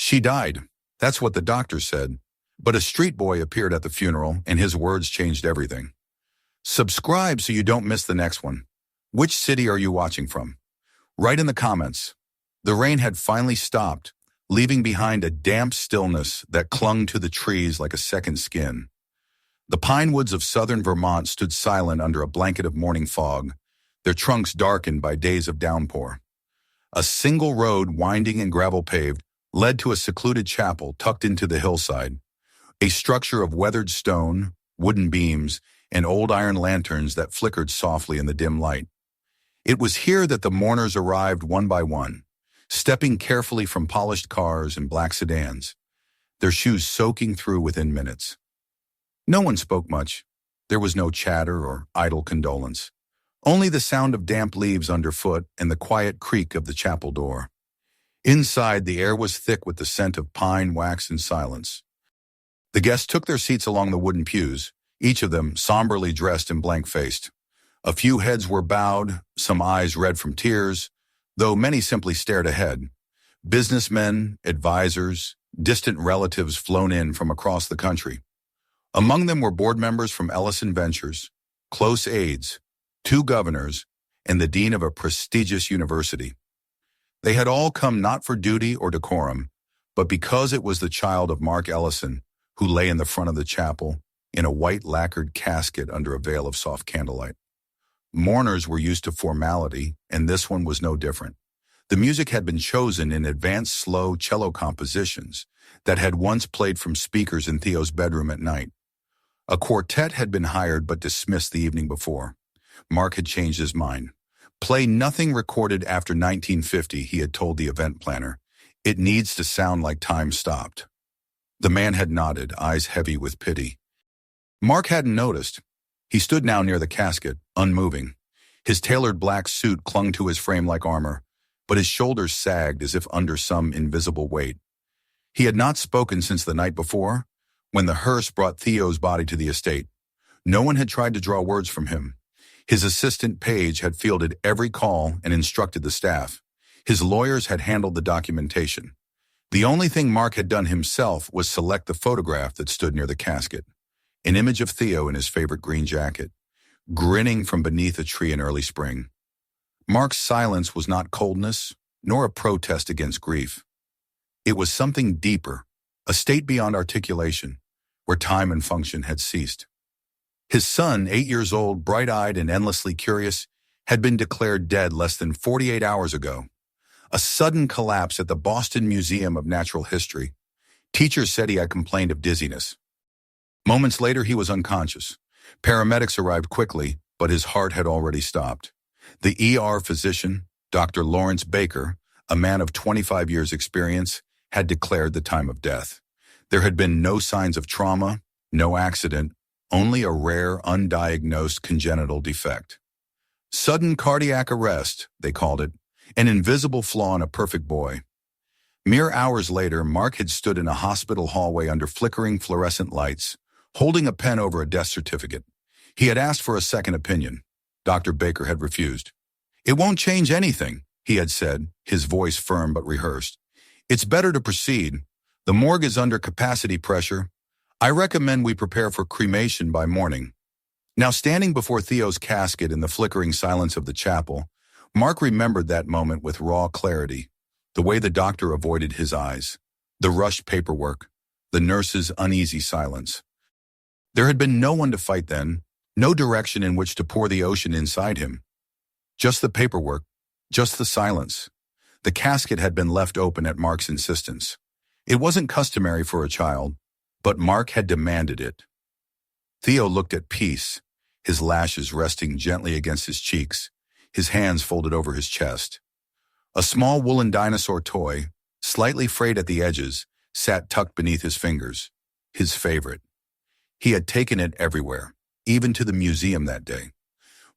She died. That's what the doctor said. But a street boy appeared at the funeral, and his words changed everything. Subscribe so you don't miss the next one. Which city are you watching from? Write in the comments. The rain had finally stopped, leaving behind a damp stillness that clung to the trees like a second skin. The pine woods of southern Vermont stood silent under a blanket of morning fog, their trunks darkened by days of downpour. A single road, winding and gravel-paved, led to a secluded chapel tucked into the hillside, a structure of weathered stone, wooden beams, and old iron lanterns that flickered softly in the dim light. It was here that the mourners arrived one by one, stepping carefully from polished cars and black sedans, their shoes soaking through within minutes. No one spoke much. There was no chatter or idle condolence, only the sound of damp leaves underfoot and the quiet creak of the chapel door. Inside, the air was thick with the scent of pine, wax, and silence. The guests took their seats along the wooden pews, each of them somberly dressed and blank-faced. A few heads were bowed, some eyes red from tears, though many simply stared ahead. Businessmen, advisors, distant relatives flown in from across the country. Among them were board members from Ellison Ventures, close aides, 2 governors, and the dean of a prestigious university. They had all come not for duty or decorum, but because it was the child of Mark Ellison who lay in the front of the chapel in a white lacquered casket under a veil of soft candlelight. Mourners were used to formality, and this one was no different. The music had been chosen in advanced slow cello compositions that had once played from speakers in Theo's bedroom at night. A quartet had been hired but dismissed the evening before. Mark had changed his mind. Play nothing recorded after 1950, he had told the event planner. It needs to sound like time stopped. The man had nodded, eyes heavy with pity. Mark hadn't noticed. He stood now near the casket, unmoving. His tailored black suit clung to his frame like armor, but his shoulders sagged as if under some invisible weight. He had not spoken since the night before, when the hearse brought Theo's body to the estate. No one had tried to draw words from him. His assistant Paige had fielded every call and instructed the staff. His lawyers had handled the documentation. The only thing Mark had done himself was select the photograph that stood near the casket, an image of Theo in his favorite green jacket, grinning from beneath a tree in early spring. Mark's silence was not coldness, nor a protest against grief. It was something deeper, a state beyond articulation, where time and function had ceased. His son, 8 years old, bright-eyed and endlessly curious, had been declared dead less than 48 hours ago. A sudden collapse at the Boston Museum of Natural History. Teachers said he had complained of dizziness. Moments later, he was unconscious. Paramedics arrived quickly, but his heart had already stopped. The ER physician, Dr. Lawrence Baker, a man of 25 years' experience, had declared the time of death. There had been no signs of trauma, no accident, only a rare, undiagnosed congenital defect. Sudden cardiac arrest, they called it, an invisible flaw in a perfect boy. Mere hours later, Mark had stood in a hospital hallway under flickering fluorescent lights, holding a pen over a death certificate. He had asked for a second opinion. Dr. Baker had refused. "It won't change anything," he had said, his voice firm but rehearsed. "It's better to proceed. The morgue is under capacity pressure. I recommend we prepare for cremation by morning." Now, standing before Theo's casket in the flickering silence of the chapel, Mark remembered that moment with raw clarity, the way the doctor avoided his eyes, the rushed paperwork, the nurse's uneasy silence. There had been no one to fight then, no direction in which to pour the ocean inside him. Just the paperwork, just the silence. The casket had been left open at Mark's insistence. It wasn't customary for a child, but Mark had demanded it. Theo looked at peace, his lashes resting gently against his cheeks, his hands folded over his chest. A small woolen dinosaur toy, slightly frayed at the edges, sat tucked beneath his fingers, his favorite. He had taken it everywhere, even to the museum that day.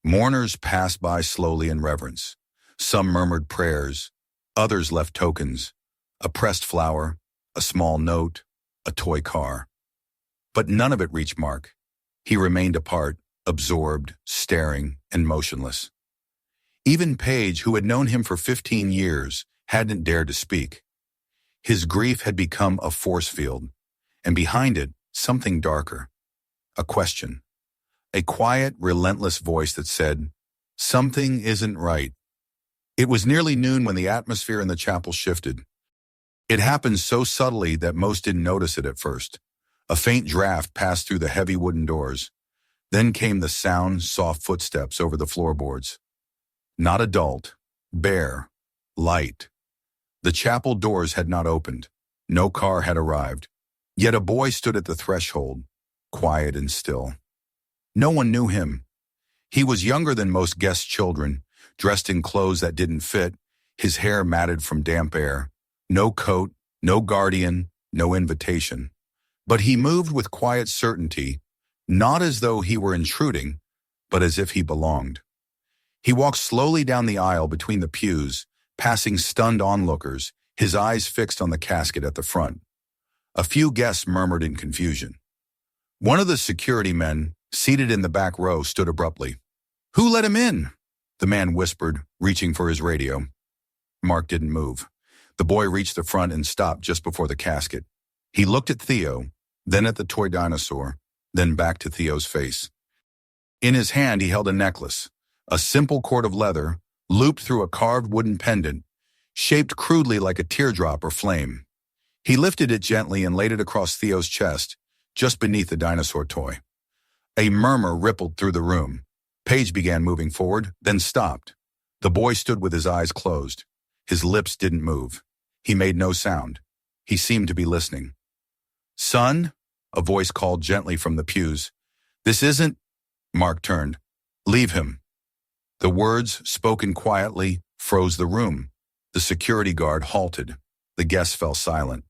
Mourners passed by slowly in reverence. Some murmured prayers, others left tokens, a pressed flower, a small note, a toy car. But none of it reached Mark. He remained apart, absorbed, staring, and motionless. Even Paige, who had known him for 15 years, hadn't dared to speak. His grief had become a force field, and behind it, something darker. A question. A quiet, relentless voice that said, "Something isn't right." It was nearly noon when the atmosphere in the chapel shifted. It happened so subtly that most didn't notice it at first. A faint draft passed through the heavy wooden doors. Then came the sound, soft footsteps over the floorboards. Not adult, bare, light. The chapel doors had not opened. No car had arrived. Yet a boy stood at the threshold, quiet and still. No one knew him. He was younger than most guests' children, dressed in clothes that didn't fit, his hair matted from damp air. No coat, no guardian, no invitation. But he moved with quiet certainty, not as though he were intruding, but as if he belonged. He walked slowly down the aisle between the pews, passing stunned onlookers, his eyes fixed on the casket at the front. A few guests murmured in confusion. One of the security men, seated in the back row, stood abruptly. "Who let him in?" the man whispered, reaching for his radio. Mark didn't move. The boy reached the front and stopped just before the casket. He looked at Theo, then at the toy dinosaur, then back to Theo's face. In his hand he held a necklace, a simple cord of leather, looped through a carved wooden pendant, shaped crudely like a teardrop or flame. He lifted it gently and laid it across Theo's chest, just beneath the dinosaur toy. A murmur rippled through the room. Paige began moving forward, then stopped. The boy stood with his eyes closed. His lips didn't move. He made no sound. He seemed to be listening. "Son," a voice called gently from the pews. "This isn't—" Mark turned. "Leave him." The words, spoken quietly, froze the room. The security guard halted. The guests fell silent.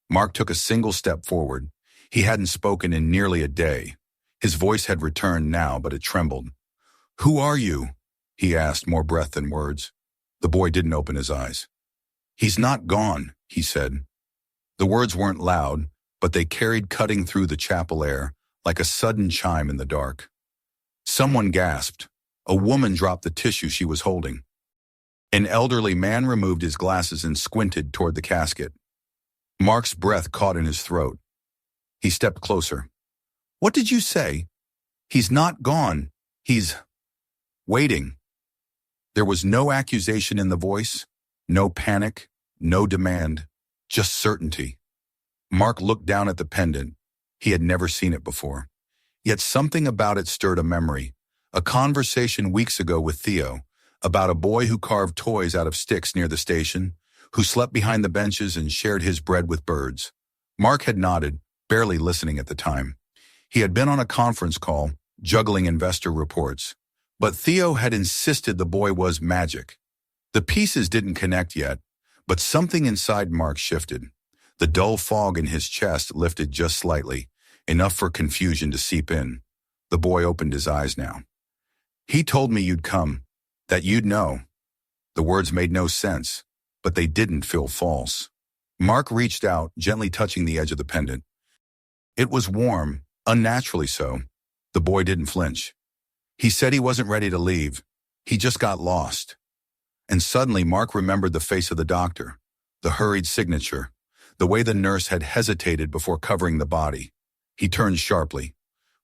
Mark took a single step forward. He hadn't spoken in nearly a day. His voice had returned now, but it trembled. "Who are you?" he asked, more breath than words. The boy didn't open his eyes. "He's not gone," he said. The words weren't loud, but they carried cutting through the chapel air like a sudden chime in the dark. Someone gasped. A woman dropped the tissue she was holding. An elderly man removed his glasses and squinted toward the casket. Mark's breath caught in his throat. He stepped closer. "What did you say?" "He's not gone. He's waiting." There was no accusation in the voice, no panic, no demand, just certainty. Mark looked down at the pendant. He had never seen it before. Yet something about it stirred a memory, a conversation weeks ago with Theo about a boy who carved toys out of sticks near the station, who slept behind the benches and shared his bread with birds. Mark had nodded, barely listening at the time. He had been on a conference call, juggling investor reports. But Theo had insisted the boy was magic. The pieces didn't connect yet, but something inside Mark shifted. The dull fog in his chest lifted just slightly, enough for confusion to seep in. The boy opened his eyes now. "He told me you'd come, that you'd know." The words made no sense, but they didn't feel false. Mark reached out, gently touching the edge of the pendant. It was warm, unnaturally so. The boy didn't flinch. He said he wasn't ready to leave. He just got lost. And suddenly Mark remembered the face of the doctor, the hurried signature, the way the nurse had hesitated before covering the body. He turned sharply.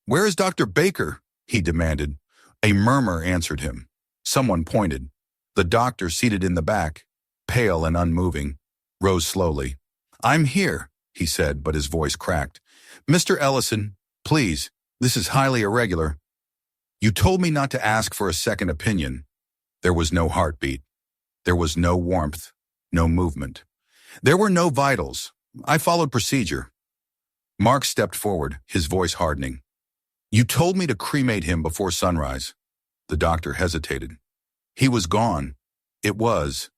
"Where is Dr. Baker?" he demanded. A murmur answered him. Someone pointed. The doctor, seated in the back, pale and unmoving, rose slowly. "I'm here," he said, but his voice cracked. "Mr. Ellison, please, this is highly irregular. You told me not to ask for a second opinion." There was no heartbeat. There was no warmth, no movement. There were no vitals. I followed procedure. Mark stepped forward, his voice hardening. "You told me to cremate him before sunrise." The doctor hesitated. "He was gone. It was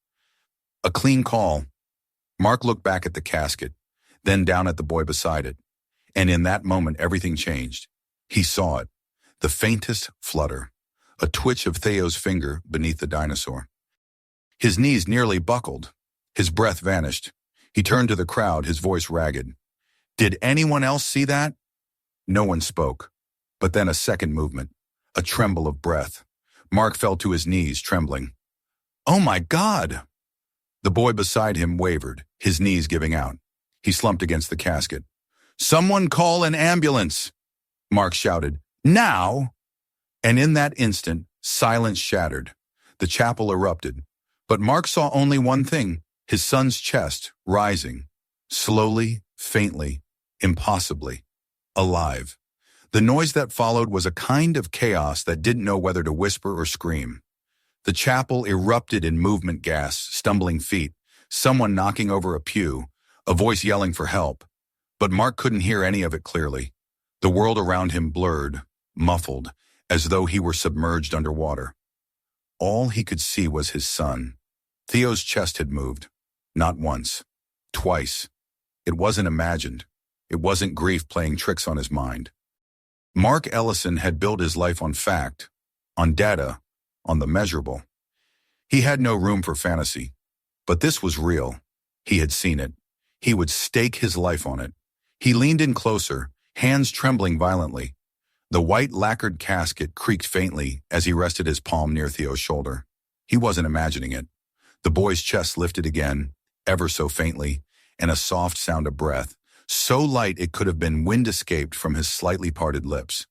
a clean call." Mark looked back at the casket, then down at the boy beside it. And in that moment, everything changed. He saw it. The faintest flutter, a twitch of Theo's finger beneath the dinosaur. His knees nearly buckled. His breath vanished. He turned to the crowd, his voice ragged. "Did anyone else see that?" No one spoke. But then a second movement, a tremble of breath. Mark fell to his knees, trembling. "Oh my God!" The boy beside him wavered, his knees giving out. He slumped against the casket. "Someone call an ambulance!" Mark shouted. "Now!" And in that instant, silence shattered. The chapel erupted. But Mark saw only one thing, his son's chest rising. Slowly, faintly, impossibly. Alive. The noise that followed was a kind of chaos that didn't know whether to whisper or scream. The chapel erupted in movement gas, stumbling feet, someone knocking over a pew, a voice yelling for help. But Mark couldn't hear any of it clearly. The world around him blurred, muffled, as though he were submerged underwater. All he could see was his son. Theo's chest had moved. Not once. Twice. It wasn't imagined. It wasn't grief playing tricks on his mind. Mark Ellison had built his life on fact, on data, on the measurable. He had no room for fantasy. But this was real. He had seen it. He would stake his life on it. He leaned in closer, hands trembling violently. The white lacquered casket creaked faintly as he rested his palm near Theo's shoulder. He wasn't imagining it. The boy's chest lifted again, ever so faintly, and a soft sound of breath, so light it could have been wind escaped from his slightly parted lips.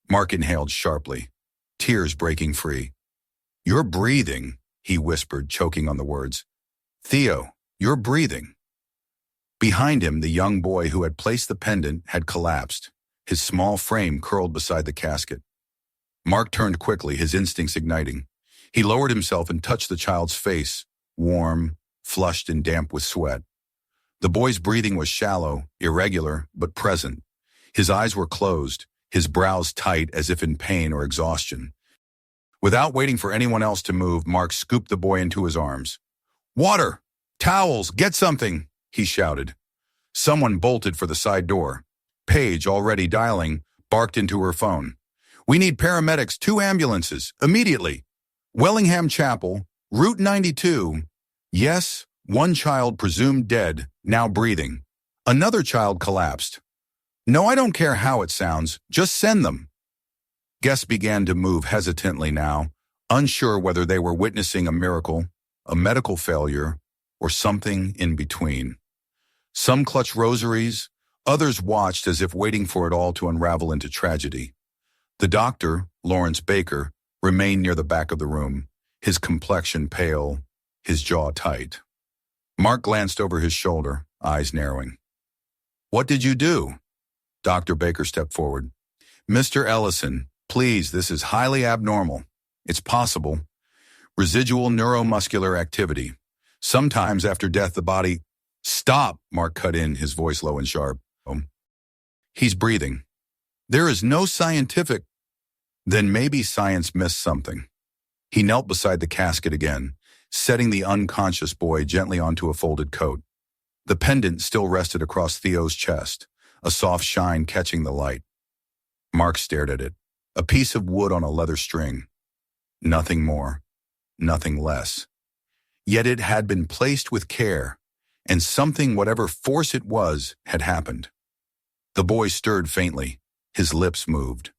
Mark inhaled sharply, tears breaking free. "You're breathing," he whispered, choking on the words. "Theo, you're breathing." Behind him, the young boy who had placed the pendant had collapsed, his small frame curled beside the casket. Mark turned quickly, his instincts igniting. He lowered himself and touched the child's face, warm, flushed and damp with sweat. The boy's breathing was shallow, irregular, but present. His eyes were closed, his brows tight as if in pain or exhaustion. Without waiting for anyone else to move, Mark scooped the boy into his arms. "Water! Towels! Get something!" he shouted. Someone bolted for the side door. Paige, already dialing, barked into her phone. "We need paramedics, 2 ambulances, immediately. Wellingham Chapel, Route 92. Yes, 1 child presumed dead, now breathing. Another child collapsed. No, I don't care how it sounds, just send them." Guests began to move hesitantly now, unsure whether they were witnessing a miracle, a medical failure, or something in between. Some clutched rosaries, others watched as if waiting for it all to unravel into tragedy. The doctor, Lawrence Baker, remained near the back of the room, his complexion pale, his jaw tight. Mark glanced over his shoulder, eyes narrowing. "What did you do?" Dr. Baker stepped forward. "Mr. Ellison, please, this is highly abnormal. It's possible. Residual neuromuscular activity. Sometimes after death the body—" "Stop," Mark cut in, his voice low and sharp. "He's breathing. There is no scientific—" Then maybe science missed something. He knelt beside the casket again, setting the unconscious boy gently onto a folded coat. The pendant still rested across Theo's chest, a soft shine catching the light. Mark stared at it, a piece of wood on a leather string. Nothing more, nothing less. Yet it had been placed with care, and something, whatever force it was, had happened. The boy stirred faintly, his lips moved.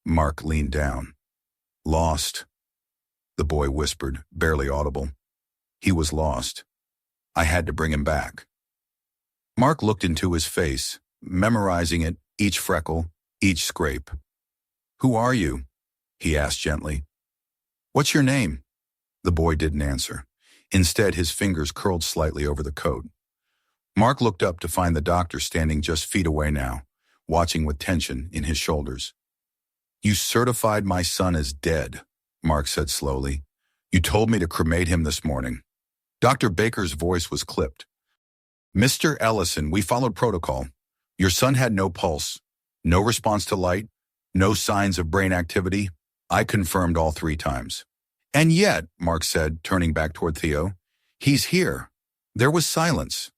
Mark leaned down. "Lost," the boy whispered, barely audible. "He was lost. I had to bring him back." Mark looked into his face, memorizing it, each freckle, each scrape. "Who are you?" he asked gently. "What's your name?" The boy didn't answer. Instead, his fingers curled slightly over the coat. Mark looked up to find the doctor standing just feet away now, watching with tension in his shoulders. "You certified my son as dead," Mark said slowly. "You told me to cremate him this morning." Dr. Baker's voice was clipped. "Mr. Ellison, we followed protocol. Your son had no pulse, no response to light, no signs of brain activity. I confirmed all 3 times. And yet," Mark said, turning back toward Theo, "he's here." There was silence.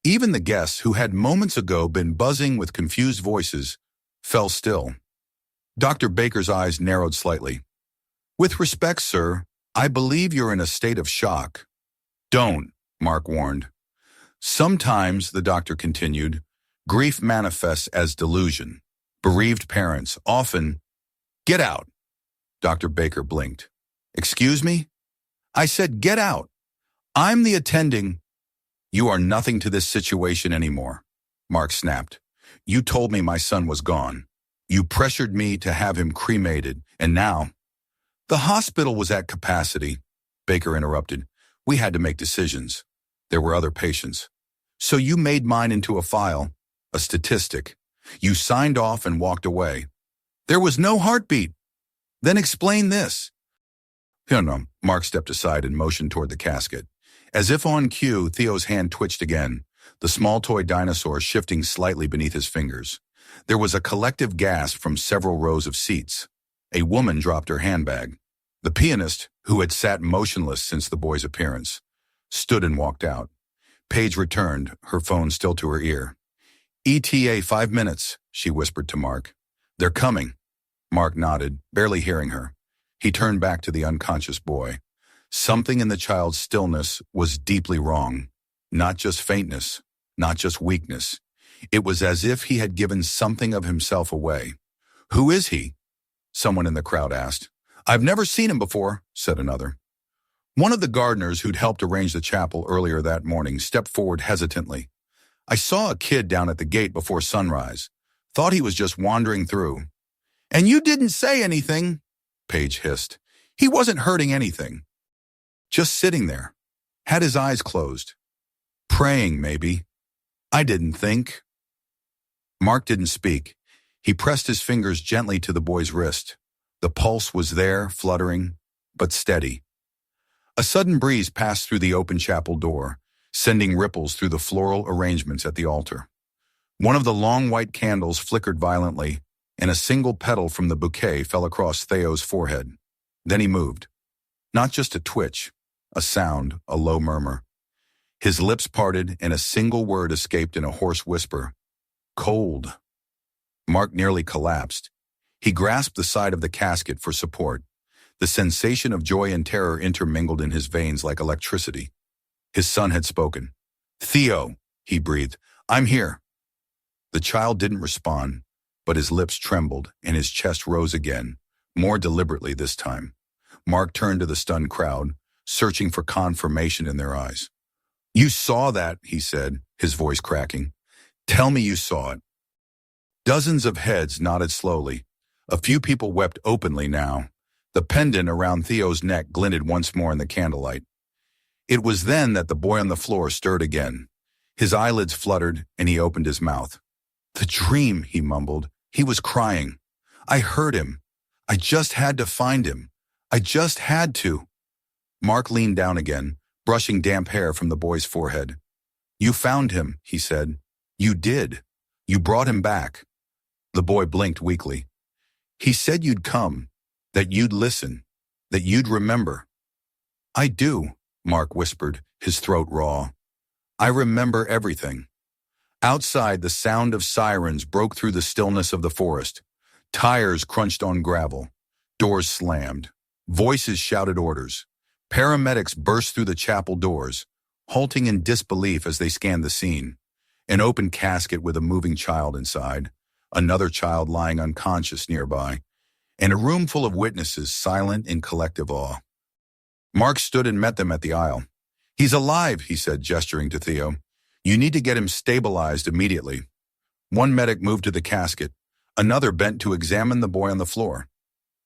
Even the guests, who had moments ago been buzzing with confused voices, fell still. Dr. Baker's eyes narrowed slightly. "With respect, sir, I believe you're in a state of shock." "Don't," Mark warned. "Sometimes," the doctor continued, "grief manifests as delusion. Bereaved parents often—" "Get out!" Dr. Baker blinked. "Excuse me?" "I said get out. I'm the attending. You are nothing to this situation anymore, Mark snapped. You told me my son was gone. You pressured me to have him cremated, and now... The hospital was at capacity, Baker interrupted. We had to make decisions. There were other patients. So you made mine into a file, a statistic. You signed off and walked away. There was no heartbeat. Then explain this. No, Mark stepped aside and motioned toward the casket. As if on cue, Theo's hand twitched again, the small toy dinosaur shifting slightly beneath his fingers. There was a collective gasp from several rows of seats. A woman dropped her handbag. The pianist, who had sat motionless since the boy's appearance, stood and walked out. Paige returned, her phone still to her ear. ETA 5 minutes, she whispered to Mark. They're coming. Mark nodded, barely hearing her. He turned back to the unconscious boy. Something in the child's stillness was deeply wrong. Not just faintness, not just weakness. It was as if he had given something of himself away. Who is he? Someone in the crowd asked. I've never seen him before, said another. One of the gardeners who'd helped arrange the chapel earlier that morning stepped forward hesitantly. I saw a kid down at the gate before sunrise. Thought he was just wandering through. And you didn't say anything, Paige hissed. He wasn't hurting anything. Just sitting there. Had his eyes closed. Praying, maybe. I didn't think. Mark didn't speak. He pressed his fingers gently to the boy's wrist. The pulse was there, fluttering, but steady. A sudden breeze passed through the open chapel door, sending ripples through the floral arrangements at the altar. One of the long white candles flickered violently, and a single petal from the bouquet fell across Theo's forehead. Then he moved. Not just a twitch, a sound, a low murmur. His lips parted, and a single word escaped in a hoarse whisper. Cold. Mark nearly collapsed. He grasped the side of the casket for support. The sensation of joy and terror intermingled in his veins like electricity. His son had spoken. Theo, he breathed, I'm here. The child didn't respond, but his lips trembled and his chest rose again, more deliberately this time. Mark turned to the stunned crowd, searching for confirmation in their eyes. You saw that, he said, his voice cracking. Tell me you saw it. Dozens of heads nodded slowly. A few people wept openly now. The pendant around Theo's neck glinted once more in the candlelight. It was then that the boy on the floor stirred again. His eyelids fluttered, and he opened his mouth. The dream, he mumbled. He was crying. I heard him. I just had to find him. I just had to. Mark leaned down again, brushing damp hair from the boy's forehead. You found him, he said. You did. You brought him back. The boy blinked weakly. He said you'd come, that you'd listen, that you'd remember. I do, Mark whispered, his throat raw. I remember everything. Outside, the sound of sirens broke through the stillness of the forest. Tires crunched on gravel. Doors slammed. Voices shouted orders. Paramedics burst through the chapel doors, halting in disbelief as they scanned the scene. An open casket with a moving child inside, another child lying unconscious nearby, and a room full of witnesses silent in collective awe. Mark stood and met them at the aisle. He's alive, he said, gesturing to Theo. You need to get him stabilized immediately. One medic moved to the casket. Another bent to examine the boy on the floor.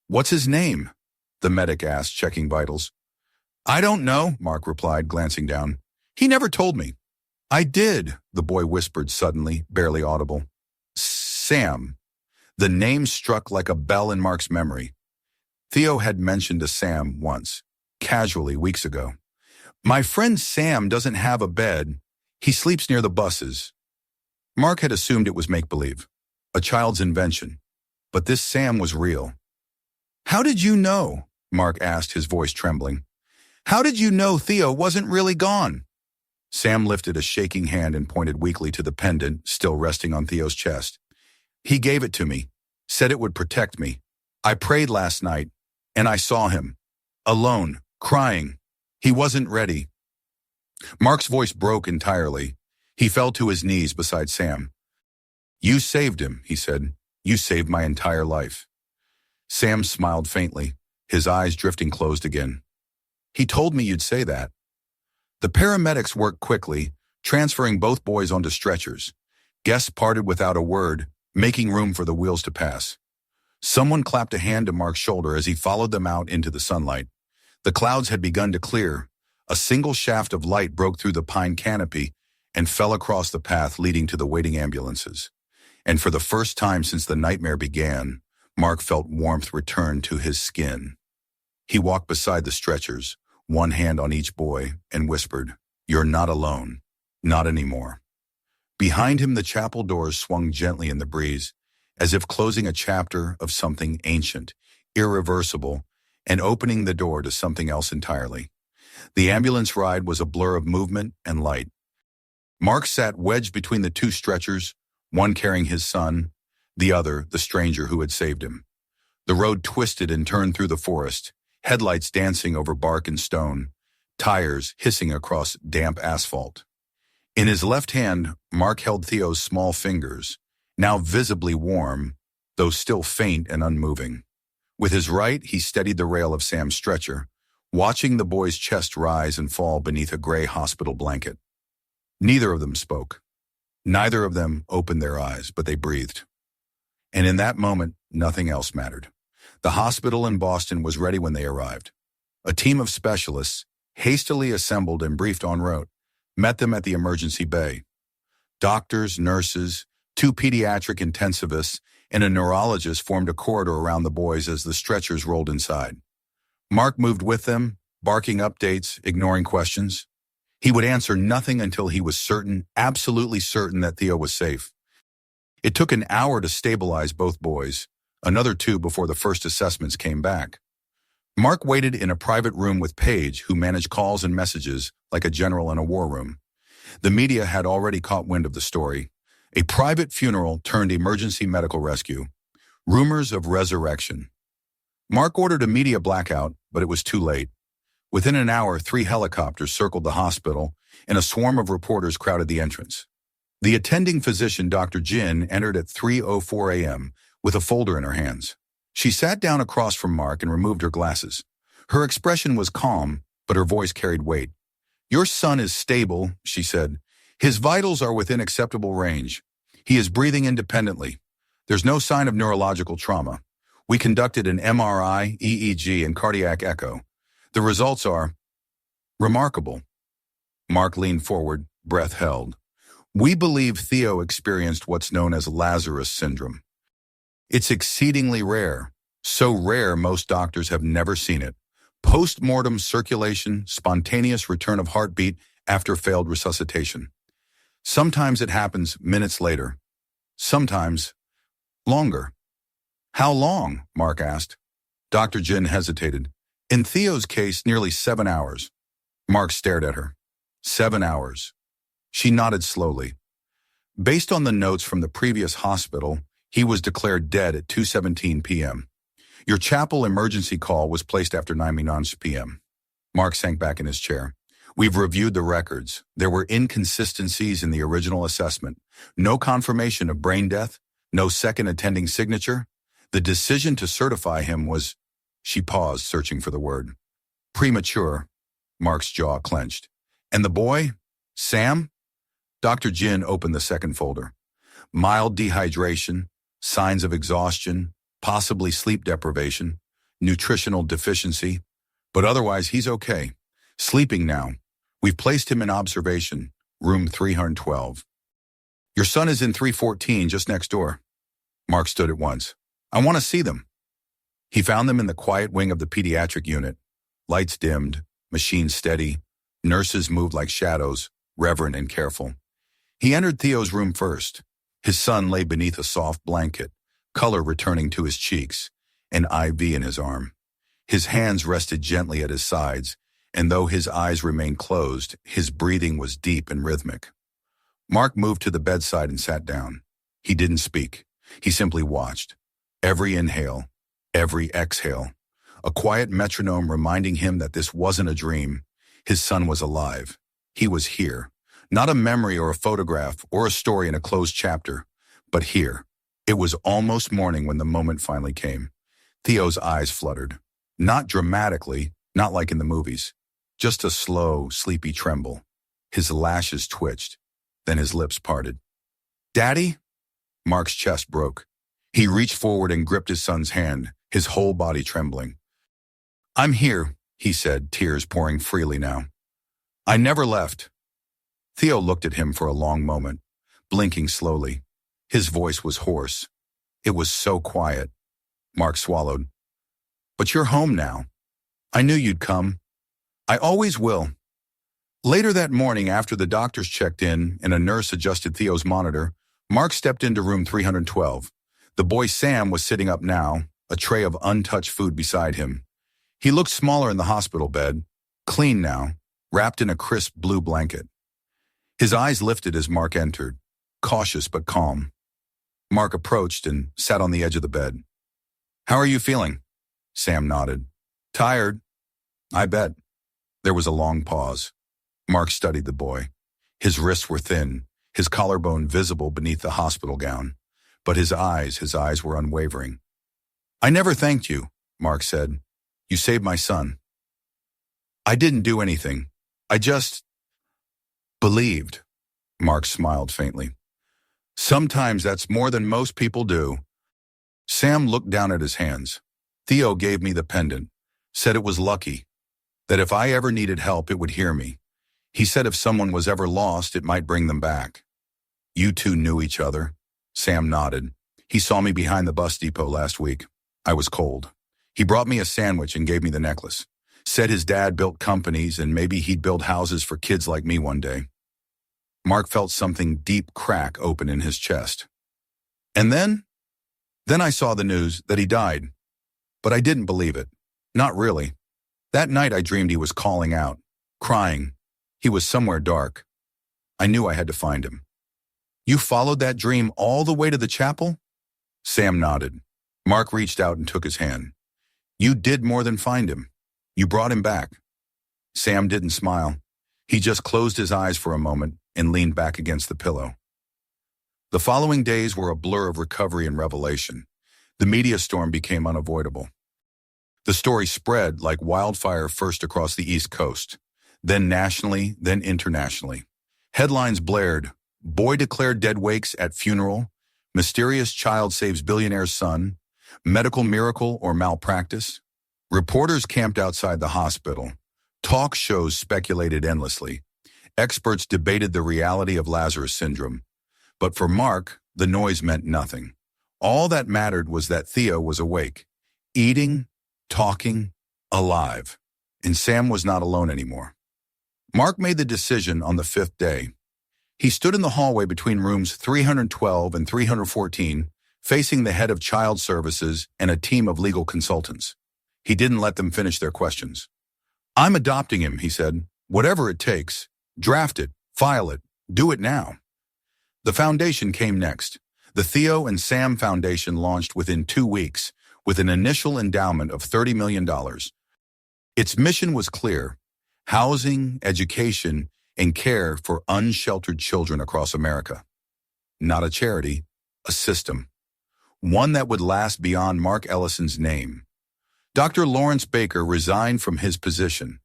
What's his name? The medic asked, checking vitals. I don't know, Mark replied, glancing down. He never told me. I did, the boy whispered suddenly, barely audible. Sam. The name struck like a bell in Mark's memory. Theo had mentioned a Sam once, casually weeks ago. My friend Sam doesn't have a bed. He sleeps near the buses. Mark had assumed it was make-believe, a child's invention. But this Sam was real. How did you know? Mark asked, his voice trembling. How did you know Theo wasn't really gone? Sam lifted a shaking hand and pointed weakly to the pendant still resting on Theo's chest. He gave it to me, said it would protect me. I prayed last night, and I saw him. Alone, crying. He wasn't ready. Mark's voice broke entirely. He fell to his knees beside Sam. You saved him, he said. You saved my entire life. Sam smiled faintly, his eyes drifting closed again. He told me you'd say that. The paramedics worked quickly, transferring both boys onto stretchers. Guests parted without a word, making room for the wheels to pass. Someone clapped a hand to Mark's shoulder as he followed them out into the sunlight. The clouds had begun to clear. A single shaft of light broke through the pine canopy and fell across the path leading to the waiting ambulances. And for the first time since the nightmare began, Mark felt warmth return to his skin. He walked beside the stretchers, one hand on each boy, and whispered, "You're not alone. Not anymore." Behind him, the chapel doors swung gently in the breeze, as if closing a chapter of something ancient, irreversible, and opening the door to something else entirely. The ambulance ride was a blur of movement and light. Mark sat wedged between the two stretchers, one carrying his son, the other the stranger who had saved him. The road twisted and turned through the forest, headlights dancing over bark and stone, tires hissing across damp asphalt. In his left hand, Mark held Theo's small fingers, now visibly warm, though still faint and unmoving. With his right, he steadied the rail of Sam's stretcher, watching the boy's chest rise and fall beneath a gray hospital blanket. Neither of them spoke. Neither of them opened their eyes, but they breathed. And in that moment, nothing else mattered. The hospital in Boston was ready when they arrived. A team of specialists, hastily assembled and briefed en route, met them at the emergency bay. Doctors, nurses, two pediatric intensivists, and a neurologist formed a corridor around the boys as the stretchers rolled inside. Mark moved with them, barking updates, ignoring questions. He would answer nothing until he was certain, absolutely certain, that Theo was safe. It took an hour to stabilize both boys, another 2 before the first assessments came back. Mark waited in a private room with Paige, who managed calls and messages like a general in a war room. The media had already caught wind of the story. A private funeral turned emergency medical rescue. Rumors of resurrection. Mark ordered a media blackout, but it was too late. Within an hour, 3 helicopters circled the hospital, and a swarm of reporters crowded the entrance. The attending physician, Dr. Jin, entered at 3:04 a.m. with a folder in her hands. She sat down across from Mark and removed her glasses. Her expression was calm, but her voice carried weight. "Your son is stable," she said. "His vitals are within acceptable range. He is breathing independently. There's no sign of neurological trauma. We conducted an MRI, EEG, and cardiac echo. The results are remarkable." Mark leaned forward, breath held. "We believe Theo experienced what's known as Lazarus syndrome. It's exceedingly rare, so rare most doctors have never seen it. Post-mortem circulation, spontaneous return of heartbeat after failed resuscitation. Sometimes it happens minutes later. Sometimes longer." "How long?" Mark asked. Dr. Jin hesitated. "In Theo's case, nearly 7 hours." Mark stared at her. 7 hours. She nodded slowly. "Based on the notes from the previous hospital, he was declared dead at 2:17 p.m. Your chapel emergency call was placed after 9 p.m. Mark sank back in his chair. "We've reviewed the records. There were inconsistencies in the original assessment. No confirmation of brain death, no second attending signature. The decision to certify him was—" She paused, searching for the word. "Premature." Mark's jaw clenched. "And the boy? Sam?" Dr. Jin opened the second folder. "Mild dehydration, signs of exhaustion, possibly sleep deprivation, nutritional deficiency, but otherwise he's okay. Sleeping now. We've placed him in observation, room 312. Your son is in 314, just next door." Mark stood at once. "I want to see them." He found them in the quiet wing of the pediatric unit. Lights dimmed, machines steady, nurses moved like shadows, reverent and careful. He entered Theo's room first. His son lay beneath a soft blanket, color returning to his cheeks, an IV in his arm. His hands rested gently at his sides, and though his eyes remained closed, his breathing was deep and rhythmic. Mark moved to the bedside and sat down. He didn't speak. He simply watched. Every inhale, every exhale. A quiet metronome reminding him that this wasn't a dream. His son was alive. He was here. Not a memory or a photograph or a story in a closed chapter, but here. It was almost morning when the moment finally came. Theo's eyes fluttered. Not dramatically, not like in the movies. Just a slow, sleepy tremble. His lashes twitched. Then his lips parted. "Daddy?" Mark's chest broke. He reached forward and gripped his son's hand, his whole body trembling. "I'm here," he said, tears pouring freely now. "I never left." Theo looked at him for a long moment, blinking slowly. His voice was hoarse. It was so quiet. Mark swallowed. "But you're home now. I knew you'd come. I always will." Later that morning, after the doctors checked in and a nurse adjusted Theo's monitor, Mark stepped into room 312. The boy Sam was sitting up now, a tray of untouched food beside him. He looked smaller in the hospital bed, clean now, wrapped in a crisp blue blanket. His eyes lifted as Mark entered, cautious but calm. Mark approached and sat on the edge of the bed. "How are you feeling?" Sam nodded. "Tired?" "I bet." There was a long pause. Mark studied the boy. His wrists were thin, his collarbone visible beneath the hospital gown. But his eyes were unwavering. "I never thanked you," Mark said. "You saved my son." "I didn't do anything. I just believed." Mark smiled faintly. "Sometimes that's more than most people do." Sam looked down at his hands. "Theo gave me the pendant, said it was lucky, that if I ever needed help, it would hear me. He said if someone was ever lost, it might bring them back." "You two knew each other?" Sam nodded. "He saw me behind the bus depot last week. I was cold. He brought me a sandwich and gave me the necklace. Said his dad built companies and maybe he'd build houses for kids like me one day." Mark felt something deep crack open in his chest. "And then? Then I saw the news that he died. But I didn't believe it. Not really. That night I dreamed he was calling out, crying. He was somewhere dark. I knew I had to find him." "You followed that dream all the way to the chapel?" Sam nodded. Mark reached out and took his hand. "You did more than find him. You brought him back." Sam didn't smile. He just closed his eyes for a moment and leaned back against the pillow. The following days were a blur of recovery and revelation. The media storm became unavoidable. The story spread like wildfire, first across the East Coast, then nationally, then internationally. Headlines blared, "Boy declared dead, wakes at funeral," "Mysterious child saves billionaire's son," "Medical miracle or malpractice." Reporters camped outside the hospital. Talk shows speculated endlessly. Experts debated the reality of Lazarus syndrome. But for Mark, the noise meant nothing. All that mattered was that Theo was awake, eating, talking, alive. And Sam was not alone anymore. Mark made the decision on the 5th day. He stood in the hallway between rooms 312 and 314, facing the head of child services and a team of legal consultants. He didn't let them finish their questions. "I'm adopting him," he said. "Whatever it takes. Draft it, file it, do it now." The foundation came next. The Theo and Sam Foundation launched within 2 weeks with an initial endowment of $30 million. Its mission was clear: housing, education, and care for unsheltered children across America. Not a charity, a system. One that would last beyond Mark Ellison's name. Dr. Lawrence Baker resigned from his position.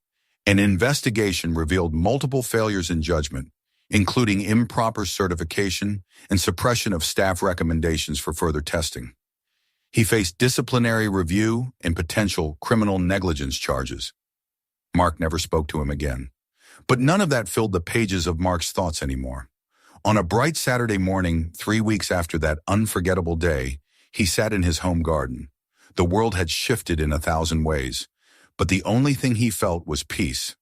An investigation revealed multiple failures in judgment, including improper certification and suppression of staff recommendations for further testing. He faced disciplinary review and potential criminal negligence charges. Mark never spoke to him again. But none of that filled the pages of Mark's thoughts anymore. On a bright Saturday morning, 3 weeks after that unforgettable day, he sat in his home garden. The world had shifted in 1,000 ways, but the only thing he felt was peace.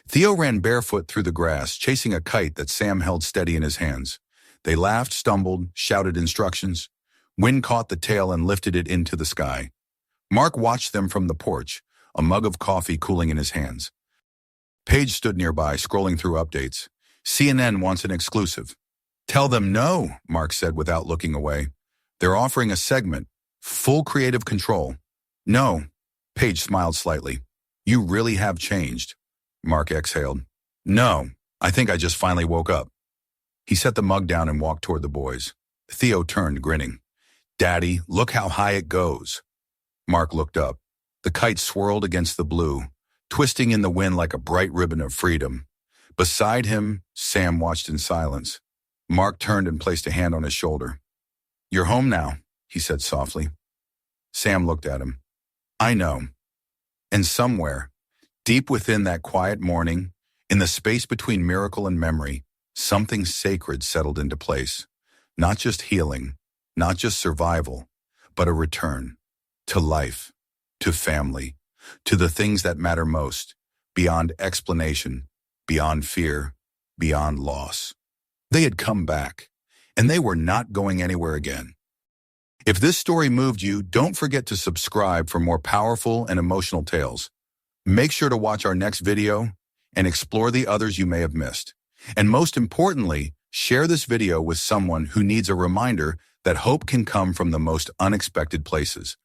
Theo ran barefoot through the grass, chasing a kite that Sam held steady in his hands. They laughed, stumbled, shouted instructions. Wind caught the tail and lifted it into the sky. Mark watched them from the porch, a mug of coffee cooling in his hands. Paige stood nearby, scrolling through updates. "CNN wants an exclusive." "Tell them no," Mark said without looking away. "They're offering a segment. Full creative control." "No." Paige smiled slightly. "You really have changed." Mark exhaled. "No, I think I just finally woke up." He set the mug down and walked toward the boys. Theo turned, grinning. "Daddy, look how high it goes." Mark looked up. The kite swirled against the blue, twisting in the wind like a bright ribbon of freedom. Beside him, Sam watched in silence. Mark turned and placed a hand on his shoulder. "You're home now," he said softly. Sam looked at him. "I know." And somewhere, deep within that quiet morning, in the space between miracle and memory, something sacred settled into place. Not just healing, not just survival, but a return to life, to family, to the things that matter most, beyond explanation, beyond fear, beyond loss. They had come back, and they were not going anywhere again. If this story moved you, don't forget to subscribe for more powerful and emotional tales. Make sure to watch our next video and explore the others you may have missed. And most importantly, share this video with someone who needs a reminder that hope can come from the most unexpected places.